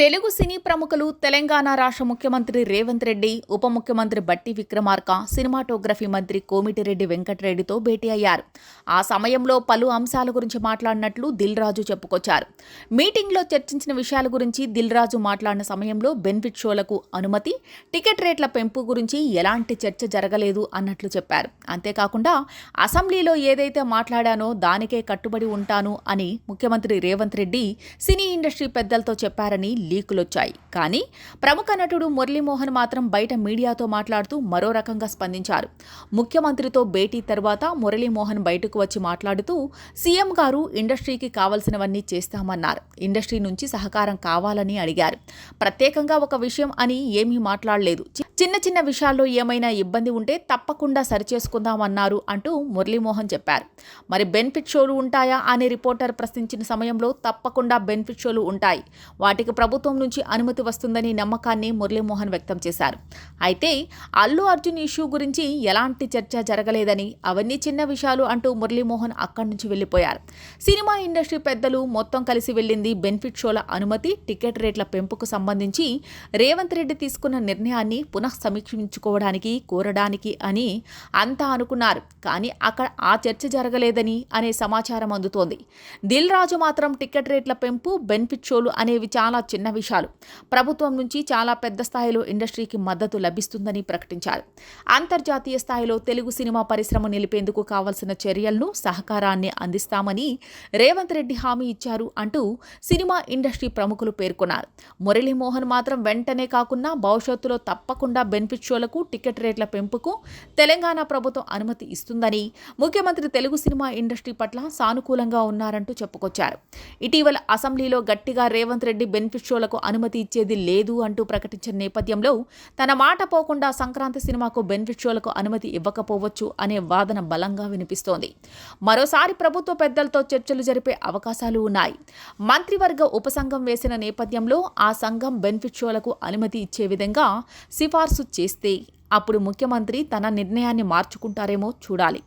తెలుగు సినీ ప్రముఖులు తెలంగాణ రాష్ట్ర ముఖ్యమంత్రి రేవంత్ రెడ్డి, ఉప ముఖ్యమంత్రి బట్టి విక్రమార్క, సినిమాటోగ్రఫీ మంత్రి కోమిటిరెడ్డి వెంకటరెడ్డితో భేటీ అయ్యారు. ఆ సమయంలో పలు అంశాల గురించి మాట్లాడినట్లు దిల్ రాజు చెప్పుకొచ్చారు. మీటింగ్లో చర్చించిన విషయాల గురించి దిల్ రాజు మాట్లాడిన సమయంలో బెనిఫిట్ షోలకు అనుమతి, టికెట్ రేట్ల పెంపు గురించి ఎలాంటి చర్చ జరగలేదు అన్నట్లు చెప్పారు. అంతేకాకుండా అసెంబ్లీలో ఏదైతే మాట్లాడానో దానికే కట్టుబడి ఉంటాను అని ముఖ్యమంత్రి రేవంత్ రెడ్డి సినీ ఇండస్ట్రీ పెద్దలతో చెప్పారని లీకులొచ్చాయి. కానీ ప్రముఖ నటుడు మురళీమోహన్ మాత్రం బయట మీడియాతో మాట్లాడుతూ మరో రకంగా స్పందించారు. ముఖ్యమంత్రితో భేటీ తర్వాత మురళీమోహన్ బయటకు వచ్చి మాట్లాడుతూ సీఎం గారు ఇండస్ట్రీకి కావలసినవన్నీ చేస్తామన్నారు. ఇండస్ట్రీ నుంచి సహకారం కావాలని అడిగారు. ప్రత్యేకంగా ఒక విషయం అని ఏమీ మాట్లాడలేదు. చిన్న చిన్న విషయాల్లో ఏమైనా ఇబ్బంది ఉంటే తప్పకుండా సరిచేసుకుందామన్నారు అంటూ మురళీమోహన్ చెప్పారు. మరి బెనిఫిట్ షోలు ఉంటాయా అని రిపోర్టర్ ప్రశ్నించిన సమయంలో తప్పకుండా బెనిఫిట్ షోలు ఉంటాయి. వాటికి ప్రభుత్వం నుంచి అనుమతి వస్తుందని నమ్మకాన్ని మురళీమోహన్ వ్యక్తం చేశారు. అయితే అల్లు అర్జున్ ఇష్యూ గురించి ఎలాంటి చర్చ జరగలేదని, అవన్నీ చిన్న విషయాలు అంటూ మురళీమోహన్ అక్కడి నుంచి వెళ్లిపోయారు. సినిమా ఇండస్ట్రీ పెద్దలు మొత్తం కలిసి వెళ్లింది బెనిఫిట్ షోల అనుమతి, టికెట్ రేట్ల పెంపుకు సంబంధించి రేవంత్ రెడ్డి తీసుకున్న నిర్ణయాన్ని పునః సమీక్షించుకోవడానికి, కోరడానికి అని అంతా అనుకున్నారు. కానీ అక్కడ ఆ చర్చ జరగలేదని అనే సమాచారం అందుతోంది. దిల్ రాజు మాత్రం టికెట్ రేట్ల పెంపు, బెనిఫిట్ షోలు అనేవి చాలా చిన్న విషయాలు. ప్రభుత్వం నుంచి చాలా పెద్ద స్థాయిలో ఇండస్ట్రీకి మద్దతు లభిస్తుందని ప్రకటించారు. అంతర్జాతీయ స్థాయిలో తెలుగు సినిమా పరిశ్రమ నిలిపేందుకు కావాల్సిన చర్యలను, సహకారాన్ని అందిస్తామని రేవంత్ రెడ్డి హామీ ఇచ్చారు అంటూ సినిమా ఇండస్ట్రీ ప్రముఖులు పేర్కొన్నారు. మురళీమోహన్ మాత్రం వెంటనే కాకుండా భవిష్యత్తులో తప్పకుండా బెనిఫిట్ షోలకు, టికెట్ రేట్ల పెంపుకు తెలంగాణ ప్రభుత్వం అనుమతి ఇస్తుందని, ముఖ్యమంత్రి తెలుగు సినిమా ఇండస్ట్రీ పట్ల సానుకూలంగా ఉన్నారంటూ చెప్పుకొచ్చారు. ఇటీవల అసెంబ్లీలో గట్టిగా రేవంత్ రెడ్డి బెనిఫిట్ షోలకు అనుమతి ఇచ్చేది లేదు అంటూ ప్రకటించిన నేపథ్యంలో తన మాట పోకుండా సంక్రాంతి సినిమాకు బెనిఫిట్ షోలకు అనుమతి ఇవ్వకపోవచ్చు అనే వాదన బలంగా వినిపిస్తోంది. మరోసారి ప్రభుత్వ పెద్దలతో చర్చలు జరిపే అవకాశాలు ఉన్నాయి. మంత్రివర్గ ఉపసంఘం వేసిన నేపథ్యంలో ఆ సంఘం బెనిఫిట్ షోలకు అనుమతి ఇచ్చే విధంగా సిఫార్సు చేస్తే అప్పుడు ముఖ్యమంత్రి తన నిర్ణయాన్ని మార్చుకుంటారేమో చూడాలి.